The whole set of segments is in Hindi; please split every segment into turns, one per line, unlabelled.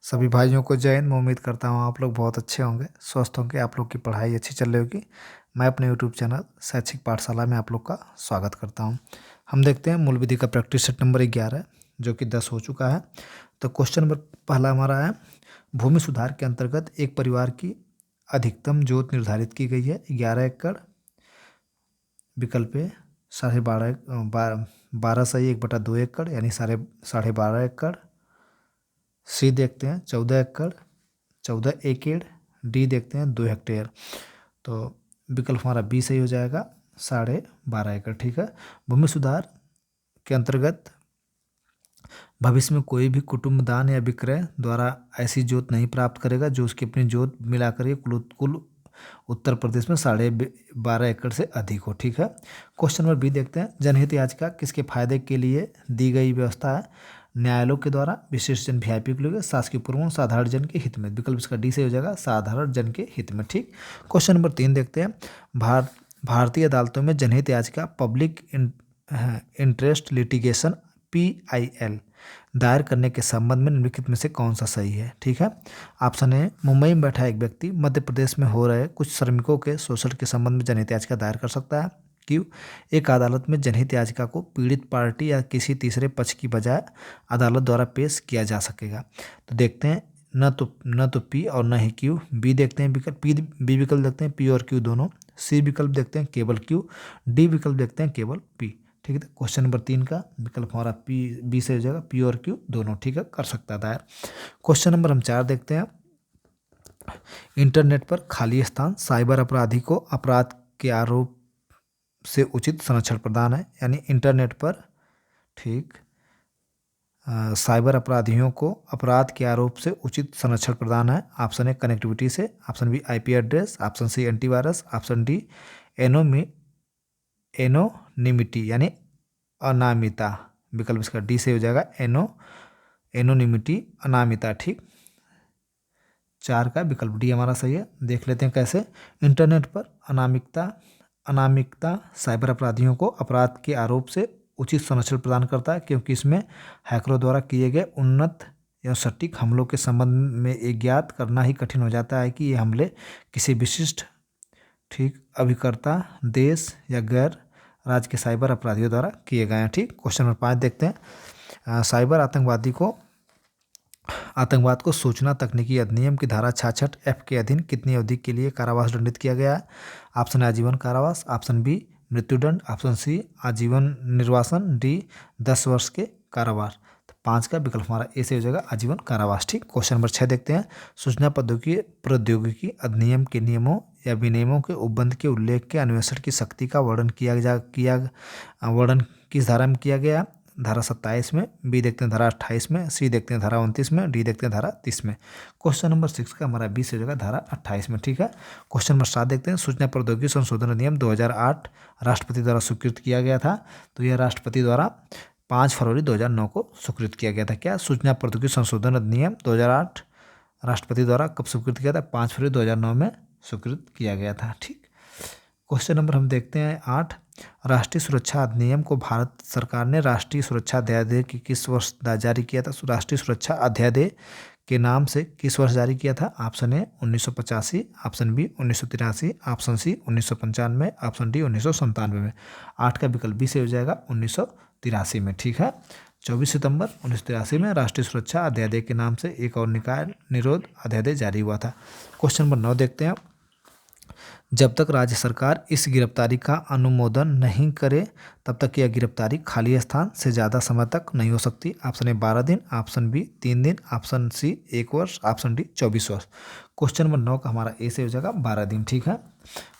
सभी भाइयों को जय हिंद। मैं उम्मीद करता हूँ आप लोग बहुत अच्छे होंगे, स्वस्थ होंगे, आप लोग की पढ़ाई अच्छी चल रही होगी। मैं अपने यूट्यूब चैनल शैक्षिक पाठशाला में आप लोग का स्वागत करता हूँ। हम देखते हैं मूल विधि का प्रैक्टिस सेट नंबर 11 जो कि 10 हो चुका है। तो क्वेश्चन नंबर पहला हमारा है, भूमि सुधार के अंतर्गत एक परिवार की अधिकतम जोत निर्धारित की गई है 11 एकड़। विकल्प ए 12.5 1/2 एकड़ यानी साढ़े 12 एकड़। सी देखते हैं 14 एकड़, 14 एकड़। डी देखते हैं 2 हेक्टेयर। तो विकल्प हमारा बी सही हो जाएगा, 12.5 एकड़। ठीक है। भूमि सुधार के अंतर्गत भविष्य में कोई भी कुटुंब दान या विक्रय द्वारा ऐसी जोत नहीं प्राप्त करेगा जो उसकी अपनी जोत मिलाकर ये कुल उत्तर प्रदेश में 12.5 एकड़ से अधिक हो। ठीक है। क्वेश्चन नंबर बी देखते हैं, जनहित याचिका किसके फायदे के लिए दी गई व्यवस्था है? न्यायालयों के द्वारा, विशेष जन वीआईपी के लिए, शासकीय पूर्वों, साधारण जन के हित में। विकल्प इसका डी से हो जाएगा, साधारण जन के हित में। ठीक। क्वेश्चन नंबर 3 देखते हैं, भारतीय अदालतों में जनहित याचिका पब्लिक इंटरेस्ट लिटिगेशन PIL दायर करने के संबंध में निम्नलिखित में से कौन सा सही है? ठीक है। ऑप्शन ए, मुंबई में बैठा एक व्यक्ति मध्य प्रदेश में हो रहे कुछ श्रमिकों के शोषण के संबंध में जनहित याचिका दायर कर सकता है। क्यों? एक अदालत में जनहित याचिका को पीड़ित पार्टी या किसी तीसरे पक्ष की बजाय अदालत द्वारा पेश किया जा सकेगा। तो देखते हैं, न तो पी और न ही क्यू। बी देखते हैं विकल्प, बी विकल्प देखते हैं पी और क्यू दोनों। सी विकल्प देखते हैं केवल क्यू। डी विकल्प देखते हैं केवल पी। ठीक है। तो क्वेश्चन नंबर 3 का विकल्प हमारा बी से हो जाएगा, पी और क्यू दोनों। ठीक है, कर सकता है दायर। क्वेश्चन नंबर हम 4 देखते हैं, इंटरनेट पर खाली स्थान साइबर अपराधी को अपराध के आरोप से उचित संरक्षण प्रदान है। यानी इंटरनेट पर, ठीक, साइबर अपराधियों को अपराध के आरोप से उचित संरक्षण प्रदान है। ऑप्शन ए कनेक्टिविटी से, option B IP address, option C antivirus, option D anonymity यानी अनामिता। विकल्प इसका डी से हो जाएगा, एनोनिमिटी, अनामिता। ठीक। 4 का विकल्प डी हमारा सही है। देख लेते हैं कैसे। इंटरनेट पर अनामिकता साइबर अपराधियों को अपराध के आरोप से उचित संरक्षण प्रदान करता है, क्योंकि इसमें हैकरों द्वारा किए गए उन्नत या सटीक हमलों के संबंध में ये ज्ञात करना ही कठिन हो जाता है कि ये हमले किसी विशिष्ट, ठीक, अभिकर्ता, देश या गैर राज्य के साइबर अपराधियों द्वारा किए गए हैं। ठीक। क्वेश्चन नंबर 5 देखते हैं, साइबर आतंकवाद को सूचना तकनीकी अधिनियम की धारा 66F के अधीन कितनी अवधि के लिए कारावास दंडित किया गया है? ऑप्शन आजीवन कारावास, ऑप्शन बी मृत्युदंड, ऑप्शन सी आजीवन निर्वासन, डी 10 वर्ष के कारावास। तो 5 का विकल्प हमारा ए से हो जाएगा, आजीवन कारावास। ठीक। क्वेश्चन नंबर 6 देखते हैं, सूचना प्रौद्योगिकी अधिनियम के नियमों या विनियमों के उपबंध के उल्लेख के अन्वेषण की शक्ति का वर्णन किस धारा में किया गया? धारा 27 में। बी देखते हैं धारा 28 में। सी देखते हैं धारा 29 में। डी देखते हैं धारा 30 में। क्वेश्चन नंबर 6 का हमारा बी से हो जाएगा, धारा 28 में। ठीक है। क्वेश्चन नंबर 7 देखते हैं, सूचना प्रौद्योगिकी संशोधन अधिनियम 2008 राष्ट्रपति द्वारा स्वीकृत किया गया था। तो यह राष्ट्रपति द्वारा 5 फरवरी 2009 को स्वीकृत किया गया था। क्या? सूचना प्रौद्योगिकी संशोधन अधिनियम 2008 राष्ट्रपति द्वारा कब स्वीकृत किया था? 5 फरवरी 2009 में स्वीकृत किया गया था। ठीक। क्वेश्चन नंबर हम देखते हैं 8, राष्ट्रीय सुरक्षा अधिनियम को भारत सरकार ने राष्ट्रीय सुरक्षा अध्यादेश की किस वर्ष जारी किया था? राष्ट्रीय सुरक्षा अध्यादेश के नाम से किस वर्ष जारी किया था? Option A 1985, option B 1983, option C 1995, option D 1997 में। 8 का विकल्प बी से हो जाएगा, 1983 में। ठीक है। 24 सितंबर 1983 में राष्ट्रीय सुरक्षा अध्यादेश के नाम से एक और निकाय निरोध अध्यादेश जारी हुआ था। क्वेश्चन नंबर 9 देखते हैं, जब तक राज्य सरकार इस गिरफ्तारी का अनुमोदन नहीं करे तब तक यह गिरफ्तारी खाली स्थान से ज़्यादा समय तक नहीं हो सकती। ऑप्शन ए 12 दिन, ऑप्शन बी 3 दिन, ऑप्शन सी 1 वर्ष, ऑप्शन डी 24 वर्ष। क्वेश्चन नंबर 9 का हमारा ए से हो जाएगा 12 दिन। ठीक है।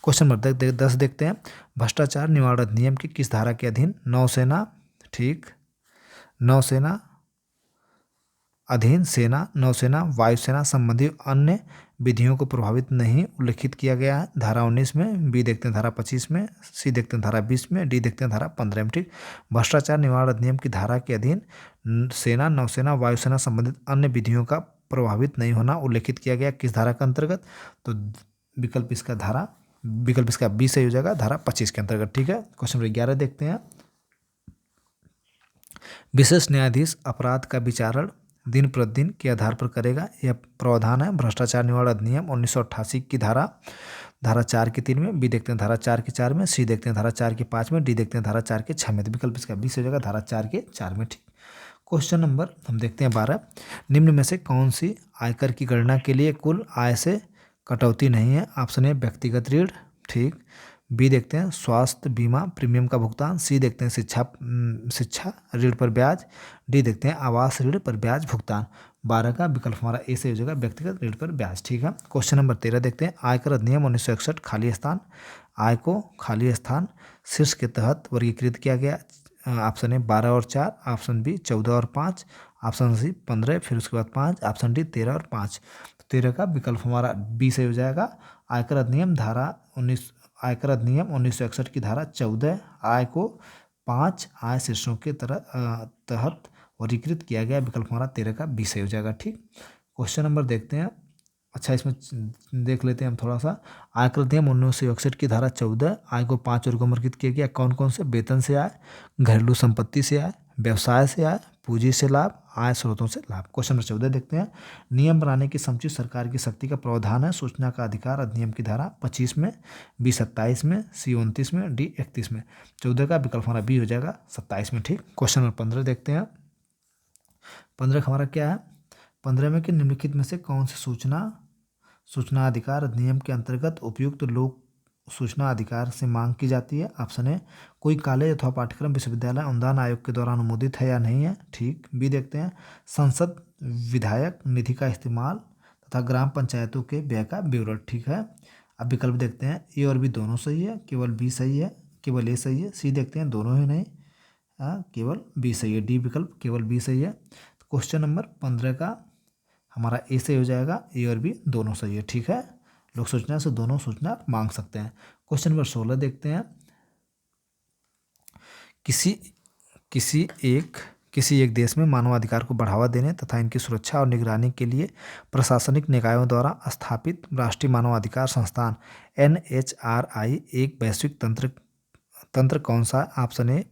क्वेश्चन नंबर 10 देखते हैं, भ्रष्टाचार निवारण अधिनियम की किस धारा के अधीन नौसेना, ठीक, नौसेना अधीन सेना, नौसेना, वायुसेना संबंधी अन्य विधियों को प्रभावित नहीं उल्लिखित किया गया है? धारा 19 में। बी देखते हैं धारा 25 में। सी देखते हैं धारा 20 में। डी देखते हैं धारा 15 में। ठीक। भ्रष्टाचार निवारण अधिनियम की धारा के अधीन सेना, नौसेना, वायुसेना संबंधित अन्य विधियों का प्रभावित नहीं होना उल्लेखित किया गया किस धारा के अंतर्गत? तो विकल्प इसका बी सही हो जाएगा, धारा 25 के अंतर्गत। ठीक है। क्वेश्चन नंबर 11 देखते हैं, विशेष न्यायाधीश अपराध का विचारण दिन प्रतिदिन के आधार पर करेगा। यह प्रावधान है भ्रष्टाचार निवारण अधिनियम 1988 की धारा 4 के 3 में, बी देखते हैं धारा 4 के 4 में, सी देखते हैं धारा 4 के 5 में, डी देखते हैं धारा 4 के 6 में। तो विकल्प इसका 20 हो जाएगा धारा 4 के 4 में। ठीक, क्वेश्चन नंबर हम देखते हैं 12, निम्न में से कौन सी आयकर की गणना के लिए कुल आय से कटौती नहीं है? ऑप्शन ए व्यक्तिगत ऋण, ठीक, बी देखते हैं स्वास्थ्य बीमा प्रीमियम का भुगतान, सी देखते हैं शिक्षा ऋण पर ब्याज, डी देखते हैं आवास ऋण पर ब्याज भुगतान। 12 का विकल्प हमारा ए से हो जाएगा व्यक्तिगत ऋण पर ब्याज। ठीक है, क्वेश्चन नंबर 13 देखते हैं, आयकर अधिनियम 1961 खाली स्थान, आय को खाली स्थान शीर्ष के तहत वर्गीकृत किया गया। ऑप्शन ए 12 और 4, ऑप्शन बी 14 और 5, ऑप्शन सी 15, फिर उसके बाद 5, ऑप्शन डी 13 और 5। 13 का विकल्प हमारा बी से हो जाएगा। आयकर अधिनियम 1961 की धारा 14 आय को 5 आय शीर्षों के तहत वर्गीकृत किया गया। विकल्प हमारा 13 का बी से हो जाएगा। ठीक, क्वेश्चन नंबर देखते हैं। अच्छा, इसमें देख लेते हैं हम थोड़ा सा। आयकर अधिनियम 1961 की धारा 14 आय को 5 वर्गों में वर्गीकृत किया गया। कौन कौन से? वेतन से आय, घरेलू संपत्ति से आय, व्यवसाय से आय, पूंजी से लाभ, आय स्रोतों से लाभ। क्वेश्चन नंबर 14 देखते हैं, नियम बनाने की समुचित सरकार की शक्ति का प्रावधान है सूचना का अधिकार अधिनियम की धारा 25 में, बी 27 में, सी 29 में, डी 31 में। 14 का विकल्प हमारा बी हो जाएगा 27 में। ठीक, क्वेश्चन नंबर 15 देखते हैं। 15 हमारा क्या है? 15 में कि निम्नलिखित में से कौन सी सूचना अधिकार अधिनियम के अंतर्गत उपयुक्त लोक सूचना अधिकार से मांग की जाती है? ऑप्शन ए कोई कॉलेज अथवा पाठ्यक्रम विश्वविद्यालय अनुदान आयोग के द्वारा अनुमोदित है या नहीं है। ठीक, बी देखते हैं संसद विधायक निधि का इस्तेमाल तथा ग्राम पंचायतों के व्यय का विवरण। ठीक है, अब विकल्प देखते हैं, ए और बी दोनों सही है, केवल बी सही है, केवल ए सही है, सी देखते हैं दोनों ही नहीं, केवल बी सही है, डी विकल्प केवल बी सही है। तो क्वेश्चन नंबर 15 का हमारा ए से हो जाएगा, ए और बी दोनों सही है। ठीक है, लोक सूचना से दोनों सूचना मांग सकते हैं। क्वेश्चन नंबर 16 देखते हैं, किसी एक देश में मानवाधिकार को बढ़ावा देने तथा इनकी सुरक्षा और निगरानी के लिए प्रशासनिक निकायों द्वारा स्थापित राष्ट्रीय मानवाधिकार संस्थान NHRI एक वैश्विक तंत्र कौन सा? ऑप्शन ए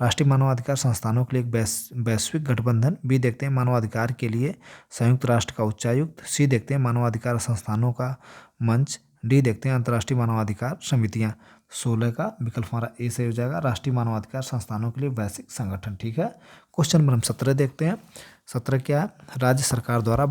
राष्ट्रीय मानवाधिकार संस्थानों के लिए एक वैश्विक गठबंधन, बी देखते हैं मानवाधिकार के लिए संयुक्त राष्ट्र का उच्चायुक्त, सी देखते हैं मानवाधिकार संस्थानों का मंच, डी देखते हैं अंतर्राष्ट्रीय मानवाधिकार समितियां। 16 का विकल्प हमारा ए से हो जाएगा राष्ट्रीय मानवाधिकार संस्थानों के लिए वैश्विक संगठन। ठीक है, क्वेश्चन नंबर हम 17 देखते हैं। 17 क्या है? राज्य सरकार द्वारा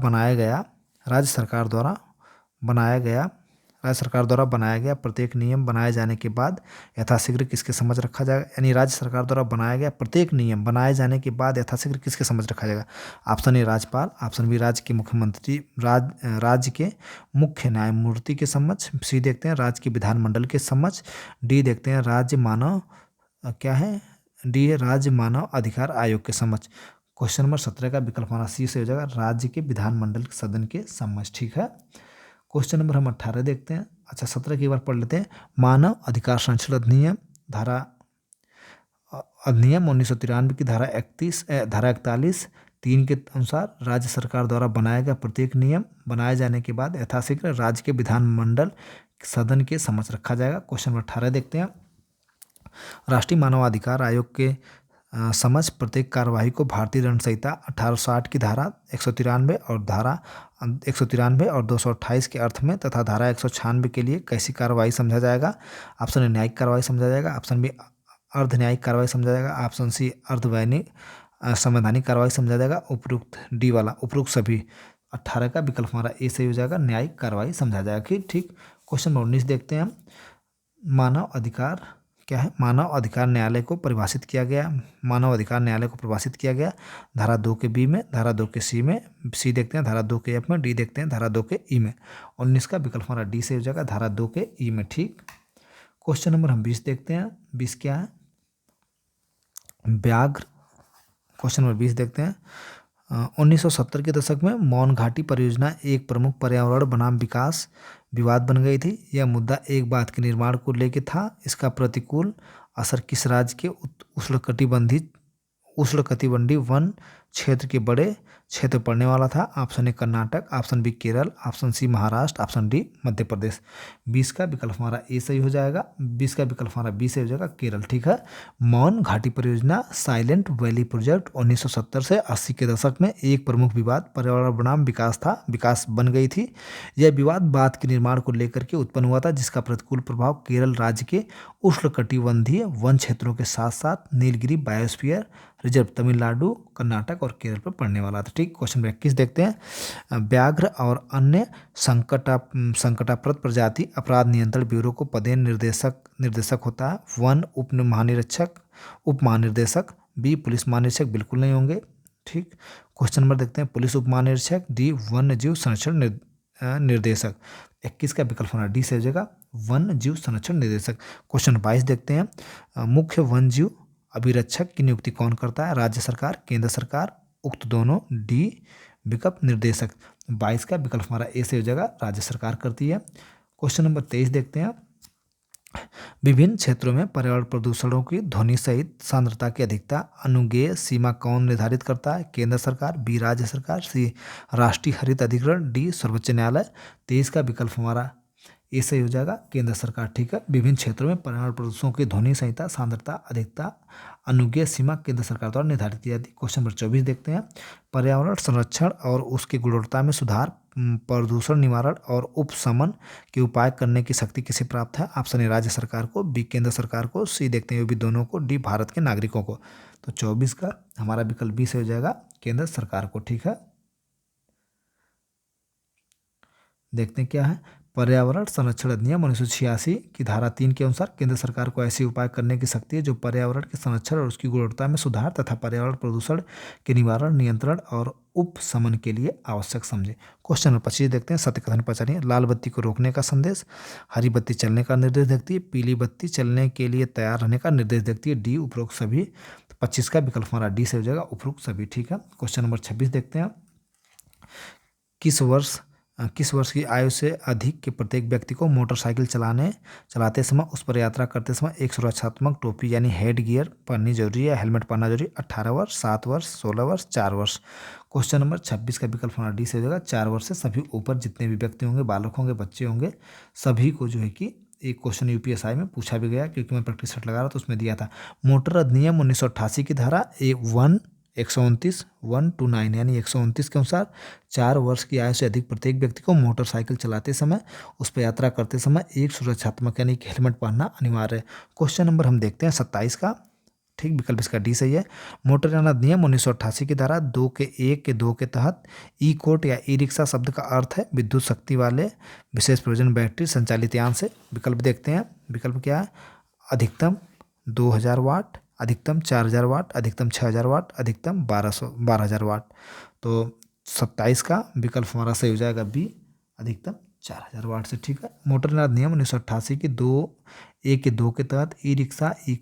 बनाया गया प्रत्येक नियम बनाए जाने के बाद यथाशीघ्र किसके समझ रखा जाएगा? यानी राज्य सरकार द्वारा बनाया गया प्रत्येक नियम बनाए जाने के बाद यथाशीघ्र किसके समझ रखा जाएगा? ऑप्शन ए राज्यपाल, ऑप्शन बी राज्य के मुख्यमंत्री, राज्य के मुख्य न्यायमूर्ति के समक्ष, सी देखते हैं राज्य के विधानमंडल के समक्ष, डी देखते हैं राज्य मानव अधिकार आयोग के समक्ष। क्वेश्चन नंबर 17 का विकल्प हमारा सी से हो जाएगा राज्य के विधानमंडल सदन के समक्ष। ठीक है, क्वेश्चन नंबर हम 18 देखते हैं। अच्छा, 17 की बार पढ़ लेते हैं। मानव अधिकार संरक्षण अधिनियम 1993 की धारा 41 3 के अनुसार राज्य सरकार द्वारा बनाया गया प्रत्येक नियम बनाए जाने के बाद यथाशीघ्र राज्य के विधानमंडल सदन के समक्ष रखा जाएगा। क्वेश्चन नंबर 18 देखते हैं। राष्ट्रीय मानवाधिकार आयोग के समझ प्रत्येक कार्यवाही को भारतीय दंड संहिता 1860 की धारा 193 और 228 के अर्थ में तथा धारा 196 के लिए कैसी कार्रवाई समझा जाएगा? ऑप्शन ए न्यायिक कार्रवाई समझा जाएगा, ऑप्शन बी अर्ध न्यायिक कार्रवाई समझा जाएगा, ऑप्शन सी अर्धवैनिक संवैधानिक कार्रवाई समझा जाएगा, उपरोक्त सभी। 18 का विकल्प हमारा ए से हो जाएगा न्यायिक कार्रवाई समझा जाएगा। ठीक, क्वेश्चन नंबर 19 देखते हैं हम। मानव अधिकार क्या है? मानव अधिकार न्यायालय को परिभाषित किया गया धारा 2 के बी में, धारा 2 के सी में, सी देखते हैं धारा 2 के एफ में, डी देखते हैं धारा 2 के ई में। 19 का विकल्प हमारा डी से हो जाएगा धारा 2 के ई में। ठीक, क्वेश्चन नंबर हम 20 देखते हैं। 20 क्या है? व्याघ्र। क्वेश्चन नंबर 20 देखते हैं। 1970 के दशक में मौन घाटी परियोजना एक प्रमुख पर्यावरण बनाम विकास विवाद बन गई थी। यह मुद्दा एक बात के निर्माण को लेकर था। इसका प्रतिकूल असर किस राज्य के उष्णकटिबंधीय वन क्षेत्र के बड़े क्षेत्र पड़ने वाला था? Option A Karnataka, option B Kerala, option C Maharashtra, option D Madhya Pradesh. 20 का विकल्प हमारा ए सही हो जाएगा, 20 का विकल्प हमारा बी सही हो जाएगा, केरल। ठीक है। मौन घाटी परियोजना साइलेंट वैली प्रोजेक्ट 1970 से 80 के दशक में एक प्रमुख विवाद पर्यावरण बनाम विकास था, विकास बन गई थी। यह विवाद बांध के निर्माण को लेकर के उत्पन्न हुआ था, जिसका प्रतिकूल प्रभाव केरल राज्य के उष्णकटिबंधीय वन क्षेत्रों के साथ साथ नीलगिरी बायोस्फीयर रिजर्व तमिलनाडु, कर्नाटक और केरल पर पड़ने वाला था। ठीक। क्वेश्चन नंबर 21 देखते हैं। व्याघ्र और अन्य संकटाप्रद प्रजाति अपराध नियंत्रण ब्यूरो को पदेन निर्देशक होता है? वन उप महानिरीक्षक, उप महानिर्देशक, बी पुलिस महानिरीक्षक बिल्कुल नहीं होंगे। ठीक। क्वेश्चन नंबर देखते हैं। पुलिस उप महानिरीक्षक, डी वन्य जीव संरक्षण निर्देशक। 21 का विकल्प हमारा डी से हो जाएगा, वन्य जीव संरक्षण निर्देशक। क्वेश्चन 22 देखते हैं। मुख्य वन जीव अभिरक्षक की नियुक्ति कौन करता है? राज्य सरकार, केंद्र सरकार, उक्त दोनों, डी विकल्प निर्देशक। 22 का विकल्प हमारा ए से हो जाएगा, राज्य सरकार करती है। क्वेश्चन नंबर 23 देखते हैं। विभिन्न क्षेत्रों में पर्यावरण प्रदूषणों की ध्वनि सहित सांद्रता की अधिकता अनुज्ञेय सीमा कौन निर्धारित करता है? केंद्र सरकार, बी राज्य सरकार, सी राष्ट्रीय हरित अधिकरण, डी सर्वोच्च न्यायालय। 23 का विकल्प हमारा ए सही हो जाएगा, केंद्र सरकार। ठीक है। विभिन्न क्षेत्रों में पर्यावरण प्रदूषणों की ध्वनि संहिता सांद्रता अधिकता अनुज्ञेय सीमा केंद्र सरकार द्वारा निर्धारित की जाती है। क्वेश्चन नंबर 24 देखते हैं। पर्यावरण संरक्षण और उसकी गुणवत्ता में सुधार, प्रदूषण निवारण और उपशमन के उपाय करने की शक्ति किसे प्राप्त है? ऑप्शन ए राज्य सरकार को, बी केंद्र सरकार को, सी देखते हैं भी दोनों को, डी भारत के नागरिकों को। तो 24 का हमारा विकल्प बी से हो जाएगा, केंद्र सरकार को। ठीक है। देखते हैं क्या है। पर्यावरण संरक्षण अधिनियम 1986 की धारा 3 के अनुसार केंद्र सरकार को ऐसे उपाय करने की शक्ति है जो पर्यावरण के संरक्षण और उसकी गुणवत्ता में सुधार तथा पर्यावरण प्रदूषण के निवारण, नियंत्रण और उपशमन के लिए आवश्यक समझे। क्वेश्चन नंबर 25 देखते हैं। सत्य कथन पहचानिए। लाल बत्ती को रोकने का संदेश, हरी बत्ती चलने का निर्देश देती है, पीली बत्ती चलने के लिए तैयार रहने का निर्देश देती है, डी उपरोक्त सभी। 25 का विकल्प हमारा डी से हो जाएगा, उपरोक्त सभी। ठीक है। क्वेश्चन नंबर 26 देखते हैं। किस वर्ष की आयु से अधिक के प्रत्येक व्यक्ति को मोटरसाइकिल चलाते समय, उस पर यात्रा करते समय एक सुरक्षात्मक टोपी यानी हेड गियर पहननी जरूरी है, हेलमेट पहनना जरूरी? 18 वर्ष, 7 वर्ष, 16 वर्ष, 4 वर्ष। क्वेश्चन नंबर 26 का विकल्प हमारा डी से हो जाएगा, 4 वर्ष से सभी ऊपर जितने भी व्यक्ति होंगे, बालक होंगे, बच्चे होंगे, सभी को जो है कि एक क्वेश्चन यूपीएसआई में पूछा भी गया, क्योंकि मैं प्रैक्टिस सेट लगा रहा था तो उसमें दिया था। मोटर अधिनियम 1988 की धारा 129 यानी 129 के अनुसार 4 वर्ष की आयु से अधिक प्रत्येक व्यक्ति को मोटरसाइकिल चलाते समय, उस पर यात्रा करते समय एक सुरक्षात्मक यानी कि हेलमेट पहनना अनिवार्य है। क्वेश्चन नंबर हम देखते हैं 27 का। ठीक। विकल्प इसका डी सही है। मोटर यान अधिनियम 1988 की धारा 2 के 1 के 2 के तहत ई कोट या ई रिक्शा शब्द का अर्थ है विद्युत शक्ति वाले विशेष प्रयोजन बैटरी संचालित यान से। विकल्प देखते हैं। विकल्प क्या है? अधिकतम 2000 वाट, अधिकतम 4000 वाट, अधिकतम 6000 वाट, अधिकतम 12000 वाट। तो 27 का विकल्प हमारा सही हो जाएगा बी, अधिकतम 4000 वाट से। ठीक है। मोटर यान अधिनियम 1988 की 2(a) के 2 के तहत ई रिक्शा, ई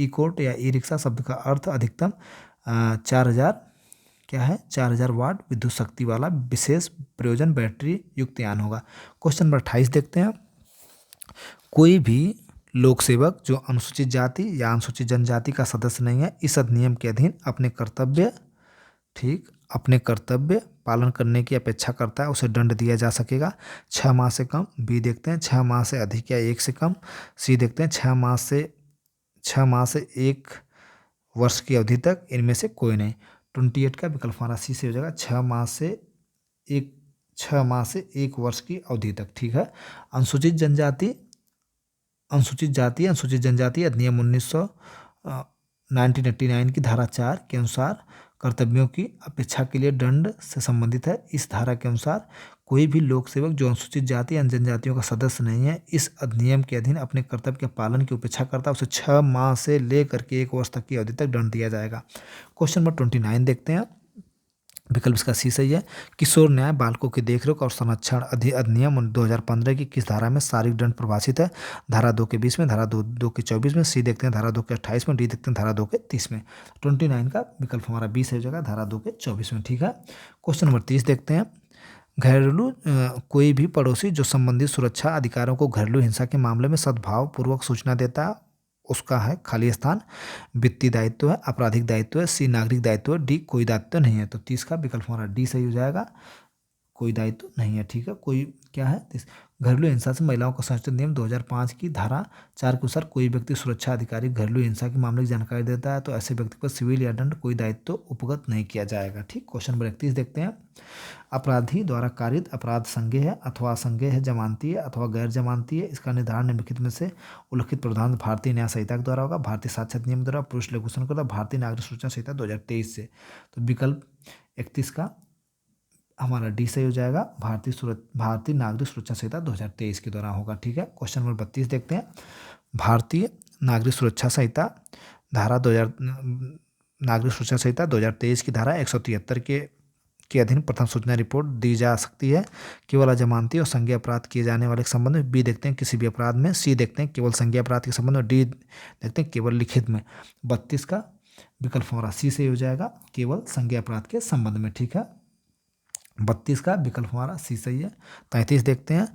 कोट या ई रिक्शा शब्द का अर्थ अधिकतम 4000 क्या है? 4000 वाट विद्युत शक्ति वाला विशेष प्रयोजन बैटरी युक्त यान होगा। क्वेश्चन नंबर 28 देखते हैं। कोई भी लोक सेवक जो अनुसूचित जाति या अनुसूचित जनजाति का सदस्य नहीं है, इस अधिनियम के अधीन अपने कर्तव्य पालन करने की अपेक्षा करता है, उसे दंड दिया जा सकेगा। 6 माह से कम, बी देखते हैं 6 माह से अधिक या 1 से कम, सी देखते हैं 6 माह से 1 वर्ष की अवधि तक, इनमें से कोई नहीं। 28 का विकल्प हमारा सी से हो जाएगा, 6 माह से 1 वर्ष की अवधि तक। ठीक है। अनुसूचित जनजाति अधिनियम 1989 की धारा 4 के अनुसार कर्तव्यों की अपेक्षा के लिए दंड से संबंधित है। इस धारा के अनुसार कोई भी लोक सेवक जो अनुसूचित जाति या जनजातियों का सदस्य नहीं है, इस अधिनियम के अधीन अपने कर्तव्य के पालन की उपेक्षा करता है, उसे 6 माह से लेकर के 1 वर्ष तक की अवधि तक दंड दिया जाएगा। क्वेश्चन नंबर 29 देखते हैं। विकल्प इसका सी सही है। किशोर न्याय बालकों की देखरेख और संरक्षण अधिनियम 2015 की किस धारा में शारीरिक दंड परिभाषित है? धारा 2 के 20 में, धारा 2 के 24 में, सी देखते हैं धारा 2 के 28 में, डी देखते हैं धारा 2 के 30 में। 29 का विकल्प हमारा बी से हो जाएगा, धारा 2 के 24 में। ठीक है। क्वेश्चन नंबर 30 देखते हैं। घरेलू कोई भी पड़ोसी जो संबंधित सुरक्षा अधिकारों को घरेलू हिंसा के मामले में सद्भाव पूर्वक सूचना देता है, उसका है खाली स्थान। वित्तीय दायित्व है, आपराधिक दायित्व है, सी नागरिक दायित्व है, डी कोई दायित्व नहीं है। तो 30 का विकल्प हमारा डी सही हो जाएगा, कोई दायित्व नहीं है। ठीक है, कोई क्या है, घरेलू हिंसा से महिलाओं को संरक्षण नियम 2005 की धारा 4 के अनुसार कोई व्यक्ति सुरक्षा अधिकारी घरेलू हिंसा के मामले की जानकारी देता है तो ऐसे व्यक्ति पर सिविल या दंड कोई दायित्व उपगत नहीं किया जाएगा। ठीक, क्वेश्चन नंबर 31 देखते हैं। अपराधी द्वारा कारित अपराध संज्ञेय है अथवा असंज्ञेय है, जमानती है अथवा गैर जमानती है। इसका निर्धारण निम्नलिखित में से उल्लिखित प्रावधान भारतीय न्याय संहिता के द्वारा होगा, भारतीय साक्ष्य नियम द्वारा, पुरुष लघुसन के द्वारा, भारतीय नागरिक सूचना संहिता 2023 से। तो विकल्प 31 का हमारा डी सही हो जाएगा, भारतीय नागरिक सुरक्षा संहिता 2023 के दौरान होगा। ठीक है, क्वेश्चन नंबर 32 देखते हैं। भारतीय नागरिक सुरक्षा संहिता धारा 2000 नागरिक सुरक्षा संहिता 2023 की धारा 173 के अधीन प्रथम सूचना रिपोर्ट दी जा सकती है केवल जमानती और संज्ञेय अपराध किए जाने वाले के संबंध में। बी देखते हैं किसी भी अपराध में। सी देखते हैं केवल संज्ञेय अपराध के संबंध में। डी देखते हैं केवल लिखित में। 32 का विकल्प हमारा सी से हो जाएगा, केवल संज्ञेय अपराध के संबंध में। ठीक है, 32 का विकल्प हमारा सी सही है। 33 देखते हैं।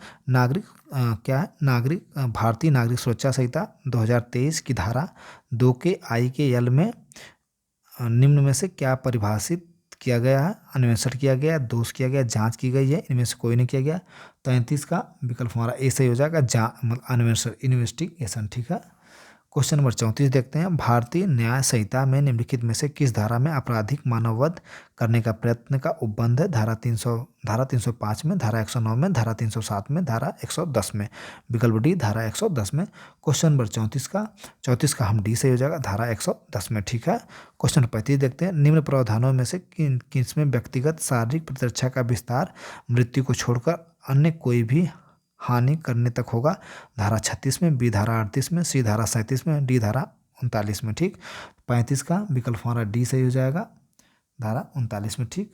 भारतीय नागरिक सुरक्षा संहिता 2023 की धारा 2 के आई के यल में निम्न में से क्या परिभाषित किया गया है? अन्वेषण किया गया, दोष किया गया, जांच की गई है, इनमें से कोई नहीं किया गया। 33 का विकल्प हमारा ए सही हो जाएगा, अन्वेषण, इन्वेस्टिगेशन। ठीक है, क्वेश्चन नंबर 34 देखते हैं। भारतीय न्याय संहिता में निम्नलिखित में से किस धारा में आपराधिक मानववध करने का प्रयत्न का उपबंध है? धारा 305 में, धारा 109 में, धारा 307 में, धारा 110 में। विकल्प डी धारा 110 में। क्वेश्चन नंबर 34 का हम डी से हो जाएगा, धारा 110 में। ठीक है, क्वेश्चन नंबर 35 देखते हैं। निम्न प्रावधानों में से किसमें व्यक्तिगत शारीरिक प्रतिरक्षा का विस्तार मृत्यु को छोड़कर अन्य कोई भी हानि करने तक होगा? धारा 36 में, बी धारा 38 में, सी धारा 37 में, डी धारा 39 में। ठीक, 35 का विकल्प हमारा डी सही हो जाएगा, धारा 39 में। ठीक,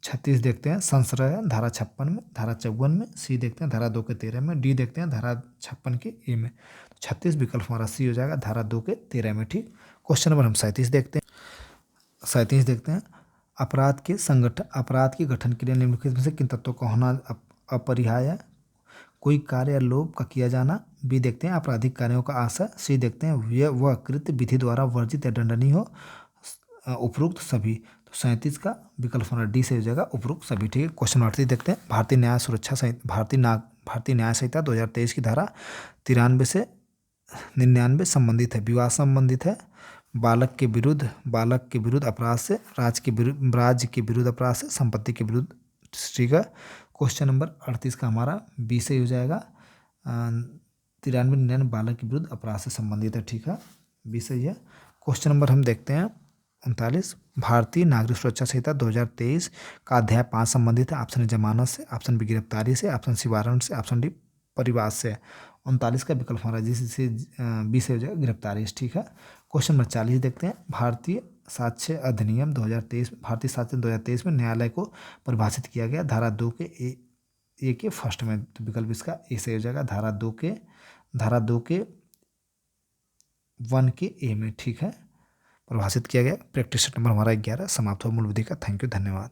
36 देखते हैं। संशय है धारा 56 में, धारा 54 में, सी देखते हैं धारा 2 के 13 में, डी देखते हैं धारा 56 के ए में। 36 विकल्प हमारा सी हो जाएगा, धारा 2 के 13 में। ठीक, क्वेश्चन नंबर हम 37 देखते हैं। 37 देखते हैं। अपराध के गठन के लिए निम्नलिखित में से किन तत्वों का होना अपरिहार्य है? कोई कार्य या लोभ का किया जाना। बी देखते हैं आपराधिक कार्यों का आशय। सी देखते हैं वह कृत्य विधि द्वारा वर्जित या दंडनीय हो। उपरोक्त सभी। तो 37 का विकल्प हमारा डी से हो जाएगा, उपरोक्त सभी। ठीक है, क्वेश्चन 38 देखते हैं। भारतीय न्याय संहिता 2023 की धारा 93 से 99 संबंधित है, विवाह संबंधित है, बालक के विरुद्ध अपराध से, राज्य के विरुद्ध अपराध से, संपत्ति के विरुद्ध। ठीक है, क्वेश्चन नंबर 38 का हमारा बी से हो जाएगा, 93-99 बालक के विरुद्ध अपराध से संबंधित है। ठीक है, बी सही है। क्वेश्चन नंबर हम देखते हैं 39। भारतीय नागरिक सुरक्षा संहिता 2023 का अध्याय 5 संबंधित है। ऑप्शन ए जमानत से, ऑप्शन बी गिरफ्तारी से, ऑप्शन सी वारंट से, ऑप्शन डी परिवाद से। 39 का विकल्प हमारा जिससे बी से हो जाएगा, गिरफ्तारी। ठीक है, क्वेश्चन नंबर 40 देखते हैं। भारतीय साक्ष्य अधिनियम 2023 में न्यायालय को परिभाषित किया गया धारा 2 के ए के फर्स्ट में। तो विकल्प इसका ए से हो जाएगा, धारा 2 के 1 के ए में। ठीक है, परिभाषित किया गया। प्रैक्टिस नंबर हमारा 11 समाप्त हो मूल विधि का। थैंक यू, धन्यवाद।